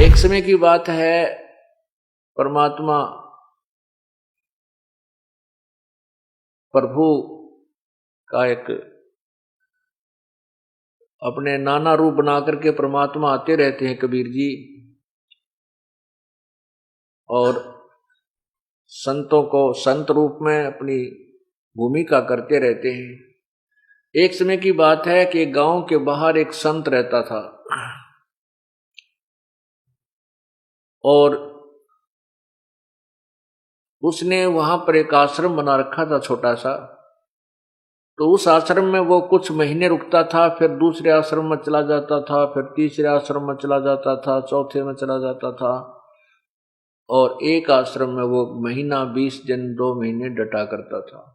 एक समय की बात है, परमात्मा प्रभु का एक अपने नाना रूप बना करके परमात्मा आते रहते हैं कबीर जी, और संतों को संत रूप में अपनी भूमिका करते रहते हैं। एक समय की बात है कि गांव के बाहर एक संत रहता था और उसने वहां पर एक आश्रम बना रखा था छोटा सा। तो उस आश्रम में वो कुछ महीने रुकता था, फिर दूसरे आश्रम में चला जाता था, फिर तीसरे आश्रम में चला जाता था, चौथे में चला जाता था, और एक आश्रम में वो महीना 20 दिन 2 महीने डटा करता था,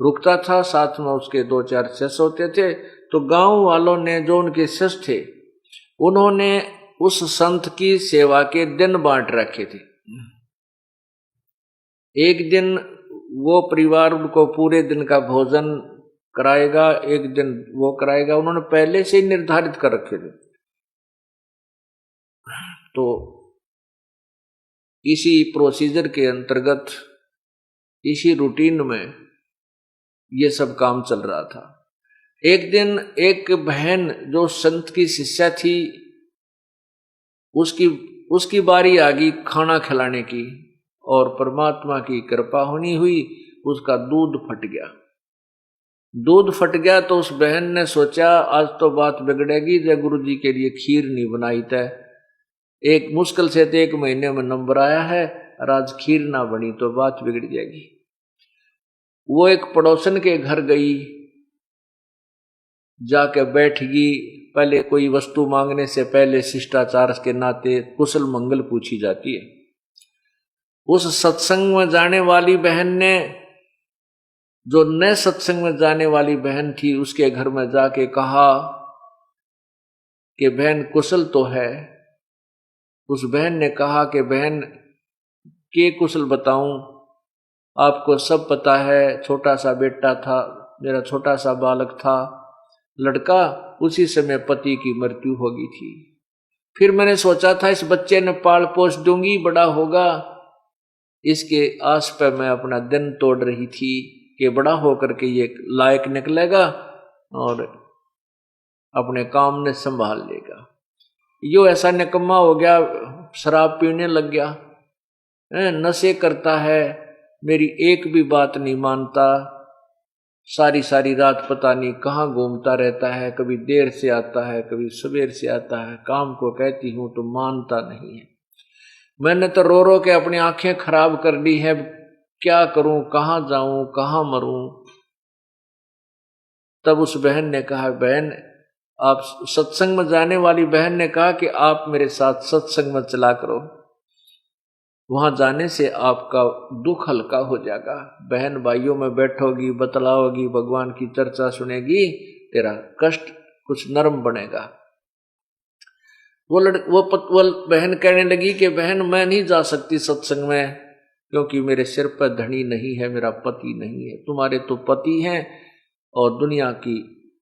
रुकता था। साथ में उसके 2-4 शिष्य होते थे। तो गांव वालों ने, जो उनके शिष्य थे, उन्होंने उस संत की सेवा के दिन बांट रखे थे। एक दिन वो परिवार उनको पूरे दिन का भोजन कराएगा, एक दिन वो कराएगा, उन्होंने पहले से ही निर्धारित कर रखे थे। तो इसी प्रोसीजर के अंतर्गत, इसी रूटीन में ये सब काम चल रहा था। एक दिन एक बहन जो संत की शिष्या थी, उसकी बारी आ गई खाना खिलाने की, और परमात्मा की कृपा होनी हुई, उसका दूध फट गया। दूध फट गया तो उस बहन ने सोचा आज तो बात बिगड़ेगी, जय गुरु जी के लिए खीर नहीं बनाई तय। एक मुश्किल से तो 1 महीने में नंबर आया है, और आज खीर ना बनी तो बात बिगड़ जाएगी। वो एक पड़ोसन के घर गई, जाके बैठ गई। पहले कोई वस्तु मांगने से पहले शिष्टाचार के नाते कुशल मंगल पूछी जाती है। उस सत्संग में जाने वाली बहन ने, जो नए सत्संग में जाने वाली बहन थी, उसके घर में जाके कहा कि बहन कुशल तो है। उस बहन ने कहा कि बहन के कुशल बताऊं, आपको सब पता है, छोटा सा बेटा था मेरा, छोटा सा बालक था लड़का, उसी समय पति की मृत्यु हो गई थी। फिर मैंने सोचा था इस बच्चे ने पाल पोस दूंगी, बड़ा होगा, इसके आस पर मैं अपना दिन तोड़ रही थी कि बड़ा होकर के ये लायक निकलेगा और अपने काम ने संभाल लेगा। यो ऐसा निकम्मा हो गया, शराब पीने लग गया, नशे करता है, मेरी एक भी बात नहीं मानता, सारी सारी रात पता नहीं कहाँ घूमता रहता है, कभी देर से आता है, कभी सवेर से आता है, काम को कहती हूँ तो मानता नहीं है। मैंने तो रो रो के अपनी आंखें खराब कर ली है, क्या करूं, कहाँ जाऊं, कहाँ मरूं। तब उस बहन ने कहा, बहन आप सत्संग में जाने वाली बहन ने कहा कि आप मेरे साथ सत्संग में चला करो, वहां जाने से आपका दुख हल्का हो जाएगा। बहन भाइयों में बैठोगी, बतलाओगी, भगवान की चर्चा सुनेगी, तेरा कष्ट कुछ नरम बनेगा। वो बहन कहने लगी कि बहन मैं नहीं जा सकती सत्संग में, क्योंकि मेरे सिर पर धनी नहीं है, मेरा पति नहीं है। तुम्हारे तो पति हैं और दुनिया की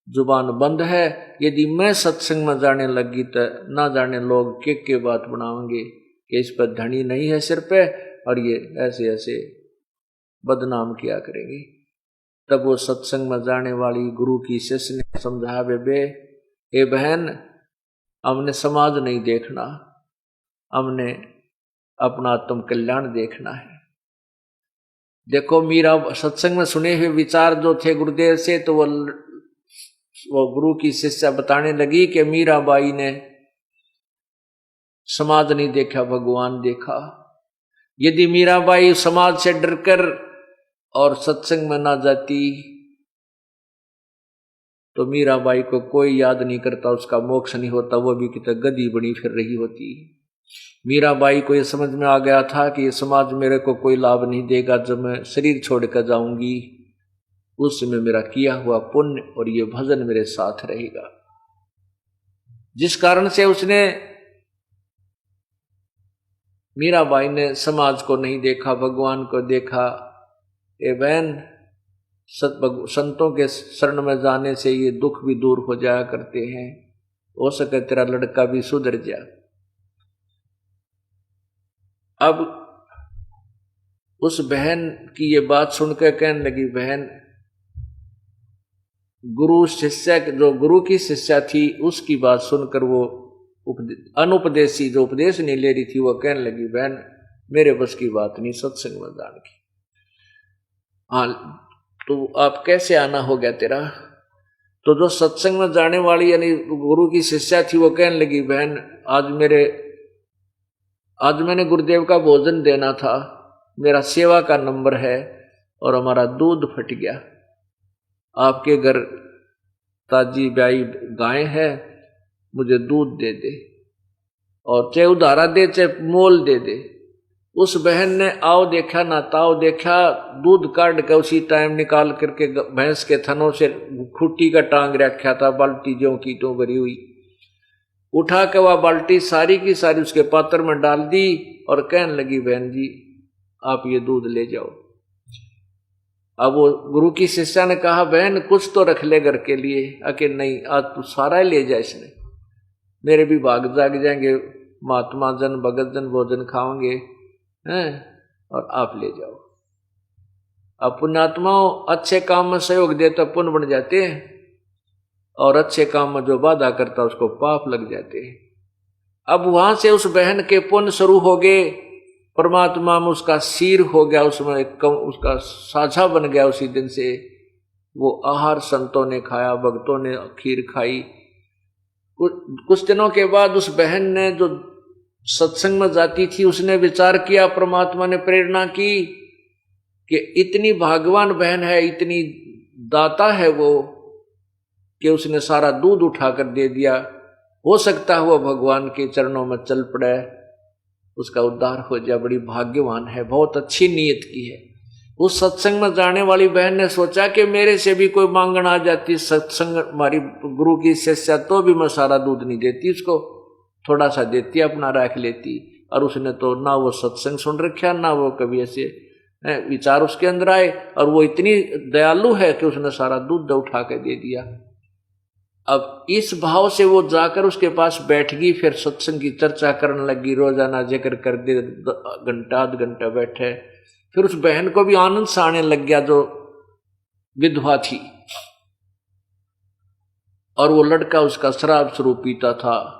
जुबान बंद है, यदि मैं सत्संग में जाने लगी तो ना जाने लोग के बात बनाओगे कि इस पर धनी नहीं है सिर पे, और ये ऐसे ऐसे बदनाम किया करेंगे। तब वो सत्संग में जाने वाली गुरु की शिष्य ने समझाया, बेबे ए बहन, हमने समाज नहीं देखना, हमने अपना आत्म कल्याण देखना है। देखो मीरा सत्संग में सुने हुए विचार जो थे गुरुदेव से, तो वो गुरु की शिष्या बताने लगी कि मीराबाई ने समाज नहीं देखा, भगवान देखा। यदि मीराबाई समाज से डरकर और सत्संग में ना जाती तो मीराबाई को कोई याद नहीं करता, उसका मोक्ष नहीं होता, वो भी कितना गधी बनी फिर रही होती। मीराबाई को यह समझ में आ गया था कि ये समाज मेरे को कोई लाभ नहीं देगा, जब मैं शरीर छोड़कर जाऊंगी उस समय मेरा किया हुआ पुण्य और ये भजन मेरे साथ रहेगा। जिस कारण से उसने, मीराबाई ने समाज को नहीं देखा, भगवान को देखा। ए बहन, संतों के शरण में जाने से ये दुख भी दूर हो जाया करते हैं, हो सके तेरा लड़का भी सुधर जाए। अब उस बहन की ये बात सुनकर कहने लगी, बहन गुरु शिष्य, जो गुरु की शिष्या थी उसकी बात सुनकर वो अनुपदेशी जो उपदेश नहीं ले रही थी, वो कहने लगी, बहन मेरे बस की बात नहीं सत्संग में जाने की। हाँ तो आप कैसे आना हो गया तेरा? तो जो सत्संग में जाने वाली यानी गुरु की शिष्या थी वो कहने लगी, बहन आज मैंने गुरुदेव का भोजन देना था, मेरा सेवा का नंबर है और हमारा दूध फट गया। आपके घर ताजी ब्याई गाय है, मुझे दूध दे दे और चाहे उधारा दे चाहे मोल दे दे। उस बहन ने आओ देखा ना ताओ देखा, दूध काट के उसी टाइम निकाल करके भैंस के थनों से खुट्टी का टांग रखा था, बाल्टी जो की तो भरी हुई, उठा के वह बाल्टी सारी की सारी उसके पात्र में डाल दी और कहने लगी, बहन जी आप ये दूध ले जाओ। अब वो गुरु की शिष्या ने कहा, बहन कुछ तो रख ले घर के लिए। अके नहीं, आज तू सारा ही ले जा, इसने मेरे भी भाग जाग जाएंगे, महात्मा जन भगत जन भोजन खाओगे हैं, और आप ले जाओ। अब पुण्यात्माओं अच्छे काम में सहयोग दे तो पुण्य बन जाते हैं, और अच्छे काम में जो बाधा करता उसको पाप लग जाते हैं। अब वहां से उस बहन के पुण्य शुरू हो गए, परमात्मा में उसका सिर हो गया, उसमें उसका साझा बन गया। उसी दिन से वो आहार संतों ने खाया, भक्तों ने खीर खाई। कुछ दिनों के बाद उस बहन ने जो सत्संग में जाती थी, उसने विचार किया, परमात्मा ने प्रेरणा की कि इतनी भाग्यवान बहन है, इतनी दाता है वो, कि उसने सारा दूध उठाकर दे दिया। हो सकता है वो भगवान के चरणों में चल पड़े, उसका उद्धार हो जाए, बड़ी भाग्यवान है, बहुत अच्छी नीयत की है। उस सत्संग में जाने वाली बहन ने सोचा कि मेरे से भी कोई मांगण आ जाती सत्संग, हमारी गुरु की शिष्या, तो भी मैं सारा दूध नहीं देती उसको, थोड़ा सा देती, अपना रख लेती। और उसने तो ना वो सत्संग सुन रखा, ना वो कभी ऐसे विचार उसके अंदर आए, और वो इतनी दयालु है कि उसने सारा दूध उठा के दे दिया। अब इस भाव से वो जाकर उसके पास बैठ गई, फिर सत्संग की चर्चा करने लगी, रोजाना जिक्र कर दे, घंटा आध घंटा बैठे। फिर उस बहन को भी आनंद सा आने लग गया, जो विधवा थी, और वो लड़का उसका शराब स्वरूप पीता था।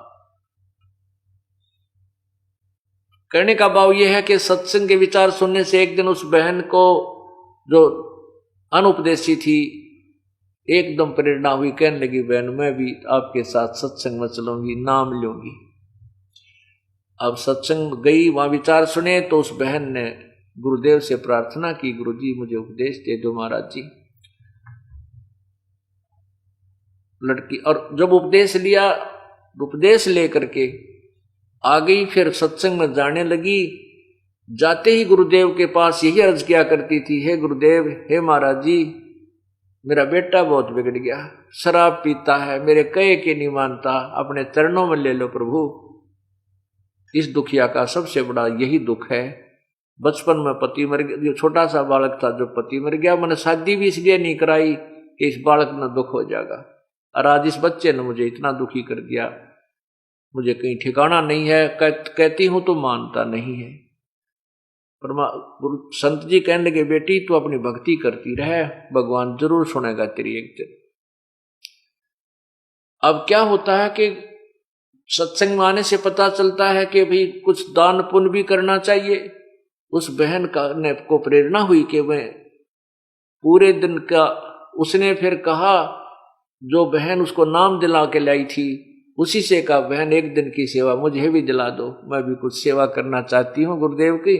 कहने का भाव यह है कि सत्संग के विचार सुनने से एक दिन उस बहन को, जो अनुपदेशी थी, एकदम प्रेरणा हुई, कहने लगी, बहन मैं भी आपके साथ सत्संग में चलूंगी, नाम लूंगी। अब सत्संग गई, वहां विचार सुने, तो उस बहन ने गुरुदेव से प्रार्थना की, गुरुजी मुझे उपदेश दे दो महाराज जी। लड़की और जब उपदेश लिया, उपदेश लेकर के आ गई, फिर सत्संग में जाने लगी। जाते ही गुरुदेव के पास यही अर्ज किया करती थी, हे गुरुदेव, हे महाराज जी, मेरा बेटा बहुत बिगड़ गया, शराब पीता है, मेरे कहे के नहीं मानता, अपने चरणों में ले लो प्रभु। इस दुखिया का सबसे बड़ा यही दुख है। बचपन में पति मर गया, जो छोटा सा बालक था जो पति मर गया, मैंने शादी भी इसलिए नहीं कराई कि इस बालक में दुख हो जाएगा, और आज इस बच्चे ने मुझे इतना दुखी कर दिया, मुझे कहीं ठिकाना नहीं है, कहती हूं तो मानता नहीं है। संत जी कहने लगे, बेटी तू अपनी भक्ति करती रहे, भगवान जरूर सुनेगा तेरी एक दिन। अब क्या होता है कि सत्संग में आने से पता चलता है कि भाई कुछ दान पुण्य भी करना चाहिए। उस बहन को प्रेरणा हुई कि वह पूरे दिन का, उसने फिर कहा, जो बहन उसको नाम दिला के लाई थी, उसी से कहा, बहन एक दिन की सेवा मुझे भी दिला दो, मैं भी कुछ सेवा करना चाहती हूँ गुरुदेव की।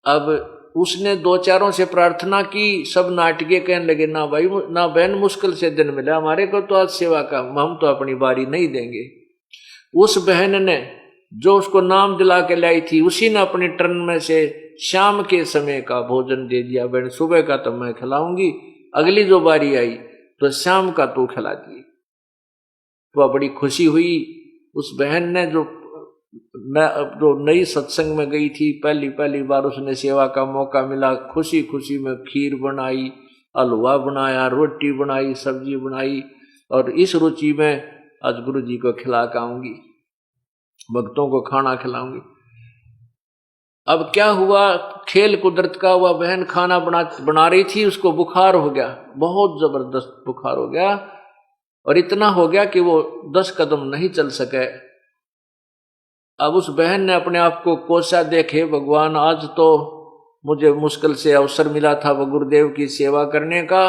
अब उसने दो चारों से प्रार्थना की, सब नाटके कहने लगे, ना भाई ना बहन, मुश्किल से दिन मिला हमारे को तो आज सेवा का, हम तो अपनी बारी नहीं देंगे। उस बहन ने जो उसको नाम दिला के लाई थी, उसी ने अपनी टर्न में से शाम के समय का भोजन दे दिया। बहन सुबह का तो मैं खिलाऊंगी, अगली जो बारी आई तो शाम का तू खिला दिए। तो बड़ी खुशी हुई उस बहन ने, जो नई सत्संग में गई थी, पहली बार उसने सेवा का मौका मिला, खुशी खुशी में खीर बनाई, हलवा बनाया, रोटी बनाई, सब्जी बनाई, और इस रुचि में आज गुरु जी को खिला के आऊंगी, भक्तों को खाना खिलाऊंगी। अब क्या हुआ, खेल कुदरत का हुआ, बहन खाना बना रही थी, उसको बुखार हो गया, बहुत जबरदस्त बुखार हो गया, और इतना हो गया कि वो 10 कदम नहीं चल सके। अब उस बहन ने अपने आप को कोसा, देखे भगवान आज तो मुझे मुश्किल से अवसर मिला था वो गुरुदेव की सेवा करने का,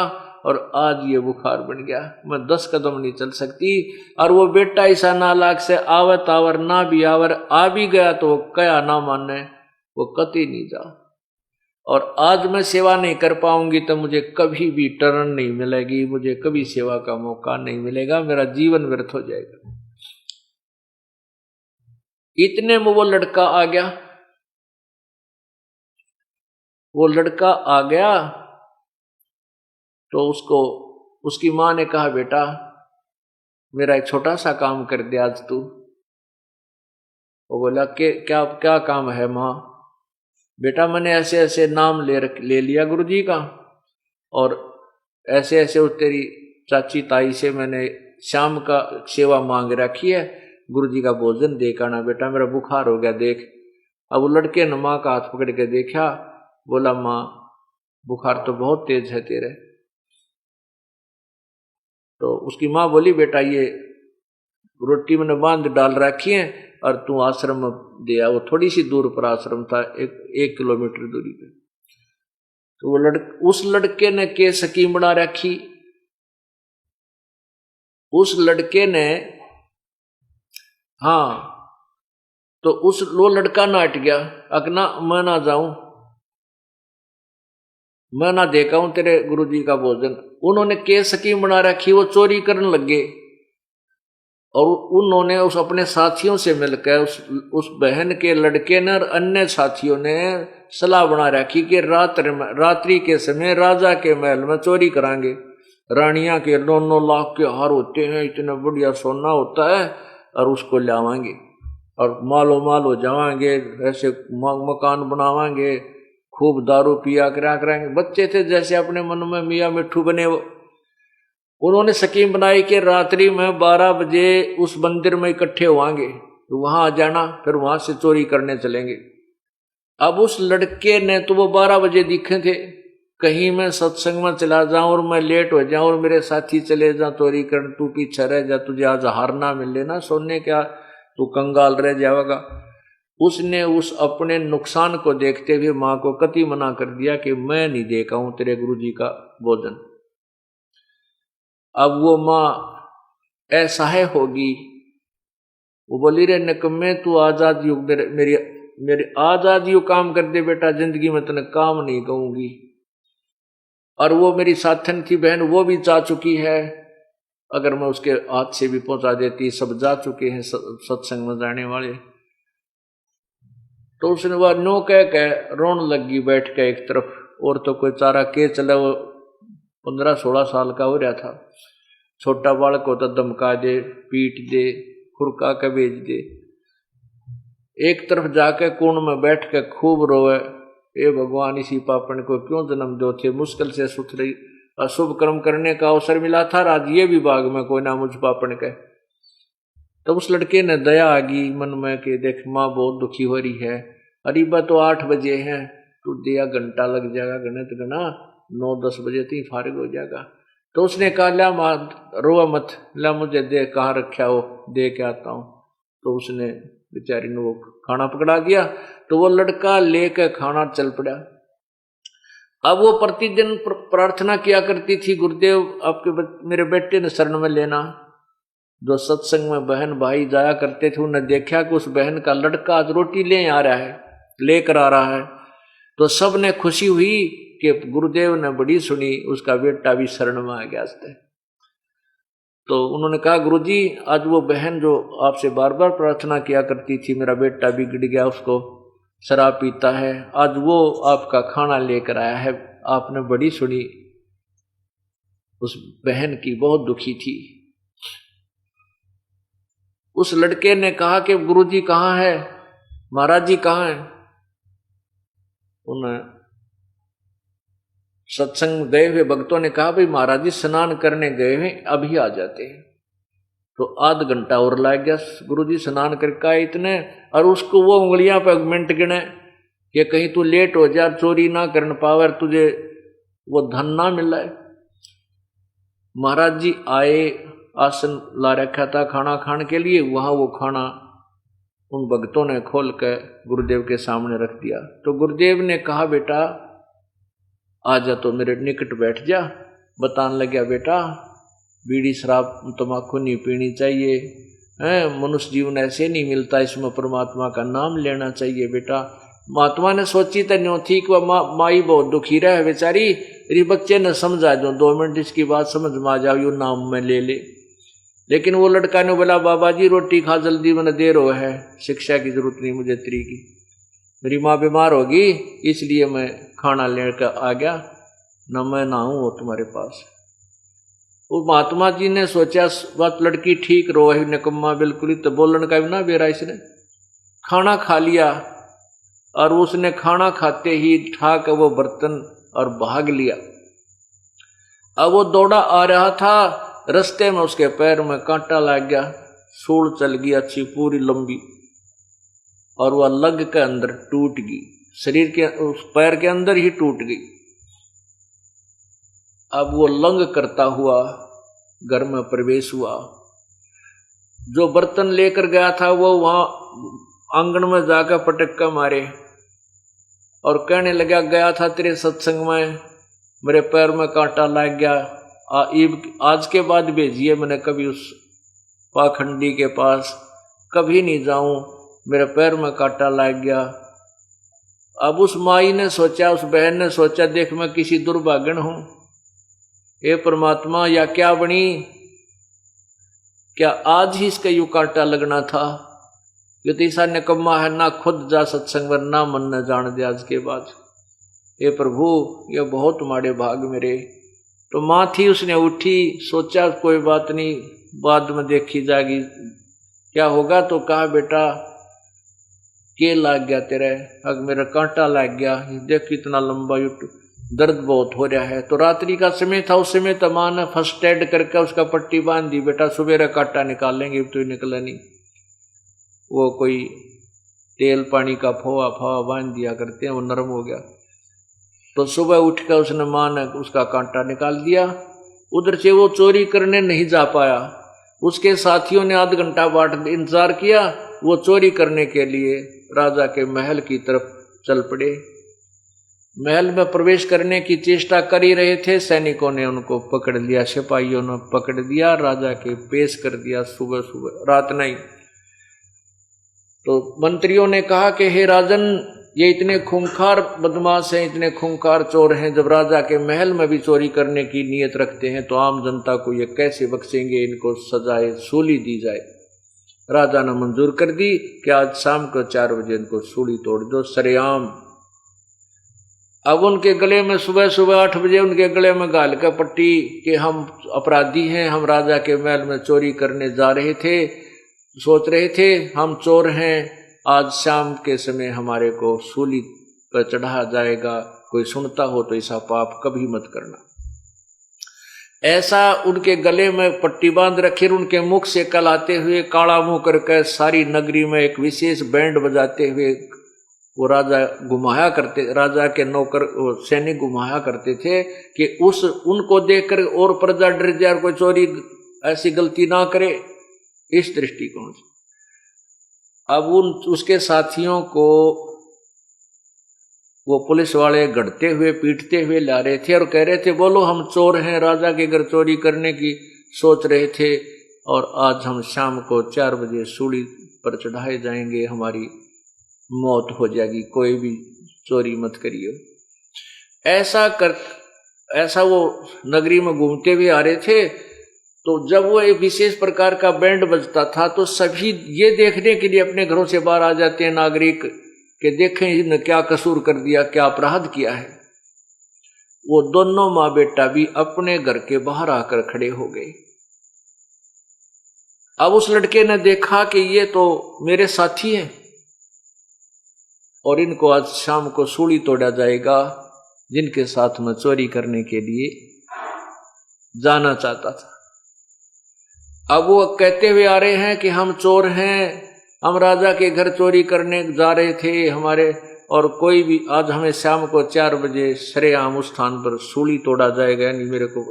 और आज ये बुखार बन गया, मैं 10 कदम नहीं चल सकती। और वो बेटा ऐसा नालायक से आवत आवर ना भी आवर, आ भी गया तो क्या ना माने, वो कतई नहीं जा। और आज मैं सेवा नहीं कर पाऊंगी तो मुझे कभी भी टर्न नहीं मिलेगी, मुझे कभी सेवा का मौका नहीं मिलेगा, मेरा जीवन व्यर्थ हो जाएगा। इतने में वो लड़का आ गया। वो लड़का आ गया तो उसकी मां ने कहा, बेटा मेरा एक छोटा सा काम कर दे आज तू। वो बोला कि क्या क्या काम है मां? बेटा मैंने ऐसे ऐसे नाम ले लिया गुरुजी का, और ऐसे ऐसे वो तेरी चाची ताई से मैंने शाम का सेवा मांग रखी है, गुरुजी का भोजन देकर आना बेटा, मेरा बुखार हो गया देख। अब वो लड़के ने माँ का हाथ पकड़ के देखा, बोला माँ बुखार तो बहुत तेज है तेरे। तो उसकी माँ बोली, बेटा ये रोटी मैंने बांध डाल रखी है और तू आश्रम दे आ। वो थोड़ी सी दूर पर आश्रम था, 1 किलोमीटर दूरी पे। तो वो उस लड़के ने के स्कीम बना रखी। उस लड़के ने, हाँ, तो वो लड़का नाट गया, अकना मैं ना जाऊं, मैं ना देखा हूं तेरे गुरुजी का भोजन। उन्होंने के स्कीम बना रखी, वो चोरी करने लगे। और उन्होंने उस अपने साथियों से मिलकर उस बहन के लड़के ने और अन्य साथियों ने सलाह बना रखी कि रात्रि के समय राजा के महल में चोरी करांगे। रानियां के 9-9 लाख के हार होते हैं, इतना बढ़िया सोना होता है, और उसको लावांगे और मालो माल हो जावांगे, ऐसे मकान बनावांगे, खूब दारू पिया कराएंगे। बच्चे थे जैसे अपने मन में मियाँ मिट्ठू बने। उन्होंने स्कीम बनाई कि रात्रि में 12 बजे उस मंदिर में इकट्ठे होंगे, तो वहां आ जाना, फिर वहां से चोरी करने चलेंगे। अब उस लड़के ने तो वो 12 बजे दिखे थे, कहीं मैं सत्संग में चला जाऊं और मैं लेट हो जाऊं और मेरे साथी चले जाऊं चोरी कर, तू पीछे रह जा, तुझे आज हार ना मिले ना सोने क्या, तू कंगाल रह जाएगा। उसने उस अपने नुकसान को देखते हुए माँ को कति मना कर दिया कि मैं नहीं देखा हूं तेरे गुरुजी का भोजन। अब वो माँ असहाय होगी, वो बोली रे निकम्मे तू आजाद युग मेरे आजाद युग काम कर दे बेटा, जिंदगी में तने काम नहीं कहूंगी। और वो मेरी साथन थी बहन, वो भी जा चुकी है, अगर मैं उसके हाथ से भी पहुंचा देती, सब जा चुके हैं सत्संग में जाने वाले। तो उसने वह नो कह रोन लगी बैठ के एक तरफ, और तो कोई चारा के चला। वो 15-16 साल का हो रहा था, छोटा बालक होता धमका दे, पीट दे, खुरका के भेज दे। एक तरफ जाके कोण में बैठ के खूब रोए, ए भगवान इसी पापन को क्यों जन्म दो थे, मुश्किल से सुथरी अशुभ कर्म करने का अवसर मिला था, आज ये भी बाग में कोई ना मुझ पापन के। तो उस लड़के ने दया आ गई मन में कि देख माँ बहुत दुखी हो रही है, अरीबा तो 8 बजे हैं, तू दिया घंटा लग जाएगा, गणित गणा 9-10 बजे तो ही फारिग हो जाएगा। तो उसने कहा ला माँ रोआ मत, ला मुझे दे, कहाँ रखा हो, दे के आता हूँ। तो उसने बेचारी ने वो खाना पकड़ा दिया, तो वो लड़का लेकर खाना चल पड़ा। अब वो प्रतिदिन प्रार्थना किया करती थी, गुरुदेव आपके मेरे बेटे ने शरण में लेना। जो सत्संग में बहन भाई जाया करते थे, उन्हें देखा कि उस बहन का लड़का आज रोटी लेकर आ रहा है, तो सब ने खुशी हुई कि गुरुदेव ने बड़ी सुनी, उसका बेटा भी शरण में आ गया। तो उन्होंने कहा गुरुजी आज वो बहन जो आपसे बार बार प्रार्थना किया करती थी, मेरा बेटा बिगड़ गया, उसको शराब पीता है, आज वो आपका खाना लेकर आया है। आपने बड़ी सुनी, उस बहन की बहुत दुखी थी। उस लड़के ने कहा कि गुरुजी कहाँ है, महाराज जी कहाँ है। उन्हें सत्संग गए हुए भक्तों ने कहा भाई महाराज जी स्नान करने गए हैं, अभी आ जाते हैं। तो आध घंटा और लग गया, गुरुजी स्नान करके आए इतने, और उसको वो उंगलियां पे मिनट गिने, कि कहीं तू लेट हो जा, चोरी ना कर पावे, तुझे वो धन ना मिला है। महाराज जी आए, आसन ला रखा था खाना खाने के लिए, वहां वो खाना उन भक्तों ने खोल कर गुरुदेव के सामने रख दिया। तो गुरुदेव ने कहा, बेटा आ जा, तो मेरे निकट बैठ जा। बताने लगा, बेटा बीड़ी शराब तम्बाकू नहीं पीनी चाहिए, मनुष्य जीवन ऐसे नहीं मिलता, इसमें परमात्मा का नाम लेना चाहिए बेटा। महात्मा ने सोची तो न्यों थी कि वह माई बहुत दुखी रहे बेचारी, री बच्चे ने समझा दो 2 मिनट इसकी बात समझ में आ जाओ, यू नाम में ले ले। लेकिन वो लड़का ने बोला, बाबा जी रोटी खा जल्दी, मैंने देर हो है, शिक्षा की जरूरत नहीं मुझे तेरी की, मेरी माँ बीमार होगी इसलिए मैं खाना लेकर आ गया, न मैं ना हूँ वो तुम्हारे पास। वो महात्मा जी ने सोचा बात लड़की ठीक रो है, निकम्मा बिल्कुल ही, तो बोलन का भी ना बेरा। इसने खाना खा लिया और उसने खाना खाते ही ठाक वो बर्तन और भाग लिया। अब वो दौड़ा आ रहा था, रास्ते में उसके पैर में कांटा लग गया, सूल चल गई अच्छी पूरी लंबी, और वह लग के अंदर टूट गई, शरीर के उस पैर के अंदर ही टूट गई। अब वो लंग करता हुआ घर में प्रवेश हुआ। जो बर्तन लेकर गया था वो वहां आंगन में जाकर पटक्का मारे और कहने लगा, गया था तेरे सत्संग में, मेरे पैर में कांटा लग गया, आज के बाद भेजिए, मैंने कभी उस पाखंडी के पास कभी नहीं जाऊं, मेरे पैर में कांटा लग गया। अब उस माई ने सोचा, उस बहन ने सोचा, देख मैं किसी दुर्भाग्यन हूं, हे परमात्मा या क्या बनी, क्या आज ही इसका यू कांटा लगना था? ये तो ऐसा निकम्मा है, ना खुद जा सत्संग में, ना मन न जान दे आज के बाद। हे प्रभु ये बहुत माड़े भाग मेरे। तो माँ थी, उसने उठी, सोचा कोई बात नहीं, बाद में देखी जाएगी क्या होगा। तो कहा, बेटा के लग गया तेरे? अगर मेरा कांटा लग गया, देख कितना लंबा, दर्द बहुत हो रहा है। तो रात्रि का समय था, उस समय तो माँ ने फर्स्ट एड करके उसका पट्टी बांध दी, बेटा सुबह कांटा निकाल लेंगे, तो निकला नहीं। वो कोई तेल पानी का फोवा फोवा बांध दिया करते हैं, वो नरम हो गया। तो सुबह उठकर उसने माँ ने उसका कांटा निकाल दिया। उधर से वो चोरी करने नहीं जा पाया, उसके साथियों ने आध घंटा बाट इंतजार किया, वो चोरी करने के लिए राजा के महल की तरफ चल पड़े। महल में प्रवेश करने की चेष्टा कर ही रहे थे, सैनिकों ने उनको पकड़ लिया, सिपाहियों ने पकड़ दिया, राजा के पेश कर दिया सुबह सुबह, रात नहीं। तो मंत्रियों ने कहा कि हे राजन, ये इतने खूंखार बदमाश हैं, इतने खूंखार चोर हैं, जब राजा के महल में भी चोरी करने की नीयत रखते हैं तो आम जनता को ये कैसे बख्शेंगे, इनको सजाए सूली दी जाए। राजा ने मंजूर कर दी कि आज शाम को 4 बजे इनको सूली तोड़ दो सरेआम। अब उनके गले में सुबह सुबह 8 बजे उनके गले में गाल का पट्टी कि हम अपराधी हैं, हम राजा के महल में चोरी करने जा रहे थे, सोच रहे थे हम चोर हैं, आज शाम के समय हमारे को सूली पर चढ़ा जाएगा, कोई सुनता हो तो ऐसा पाप कभी मत करना। ऐसा उनके गले में पट्टी बांध रखी, उनके मुख से कलाते हुए काला मुंह करके सारी नगरी में एक विशेष बैंड बजाते हुए वो राजा घुमाया करते, राजा के नौकर सैनिक घुमाया करते थे कि उनको देखकर और प्रजा डर जाए, कोई चोरी ऐसी गलती ना करे, इस दृष्टिकोण से। अब उसके साथियों को वो पुलिस वाले गढ़ते हुए पीटते हुए ला रहे थे और कह रहे थे, बोलो हम चोर हैं, राजा के घर चोरी करने की सोच रहे थे और आज हम शाम को 4 बजे सूली पर चढ़ाए जाएंगे, हमारी मौत हो जाएगी, कोई भी चोरी मत करिए। ऐसा वो नगरी में घूमते हुए आ रहे थे। तो जब वो एक विशेष प्रकार का बैंड बजता था तो सभी ये देखने के लिए अपने घरों से बाहर आ जाते हैं नागरिक कि देखें इन्होंने क्या कसूर कर दिया, क्या अपराध किया है। वो दोनों माँ बेटा भी अपने घर के बाहर आकर खड़े हो गए। अब उस लड़के ने देखा कि ये तो मेरे साथी हैं और इनको आज शाम को सूली तोड़ा जाएगा, जिनके साथ मैं चोरी करने के लिए जाना चाहता था। अब वो कहते हुए आ रहे हैं कि हम चोर हैं, हम राजा के घर चोरी करने जा रहे थे हमारे, और कोई भी आज हमें शाम को 4 बजे सरेआम उस स्थान पर सूली तोड़ा जाएगा, यानी मेरे को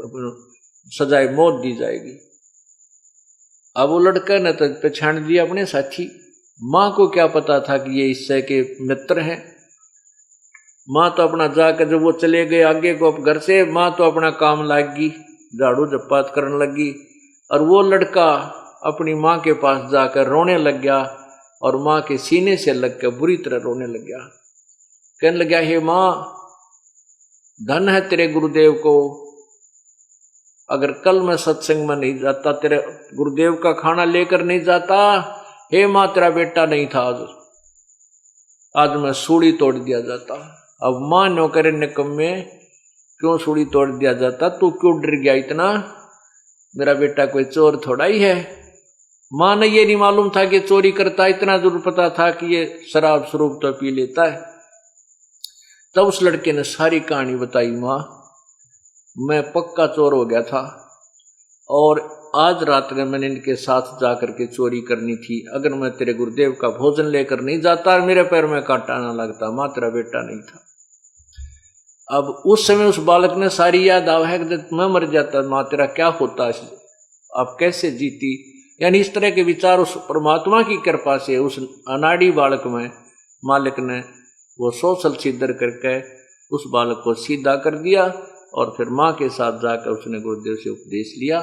सजाए मौत दी जाएगी। अब वो लड़का ने तो पहचान दिया अपने साथी। माँ को क्या पता था कि ये इससे के मित्र हैं। माँ तो अपना जाकर जब वो चले गए आगे को घर से, माँ तो अपना काम लागी, झाड़ू झप्पात करने लगी, और वो लड़का अपनी माँ के पास जाकर रोने लग गया और माँ के सीने से लग कर बुरी तरह रोने लग गया। कहने लगा, हे माँ, धन है तेरे गुरुदेव को, अगर कल मैं सत्संग में नहीं जाता, तेरे गुरुदेव का खाना लेकर नहीं जाता, हे माँ तेरा बेटा नहीं था, आज मैं सूली तोड़ दिया जाता। अब माँ नौकर निकम्मे, क्यों सूली तोड़ दिया जाता, तू क्यों डर गया इतना, मेरा बेटा कोई चोर थोड़ा ही है। माँ ने ये नहीं मालूम था कि चोरी करता, इतना जरूर पता था कि ये शराब स्वरूप तो पी लेता है। तब उस लड़के ने सारी कहानी बताई, माँ मैं पक्का चोर हो गया था और आज रात में मैंने इनके साथ जाकर के चोरी करनी थी, अगर मैं तेरे गुरुदेव का भोजन लेकर नहीं जाता मेरे पैर में कांटा ना लगता, माँ तेरा बेटा नहीं था। अब उस समय उस बालक ने सारी याद आया कि मैं मर जाता माँ तेरा क्या होता, अब कैसे जीती। यानी इस तरह के विचार उस परमात्मा की कृपा से उस अनाड़ी बालक में मालिक ने वो सोशल सिद्ध करके उस बालक को सीधा कर दिया और फिर माँ के साथ जाकर उसने गुरुदेव से उपदेश लिया,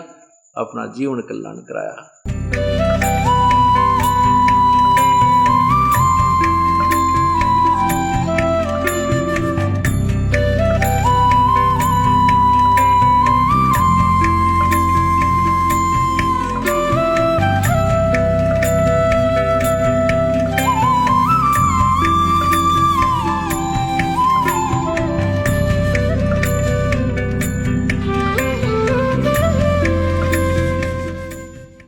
अपना जीवन कल्याण कराया।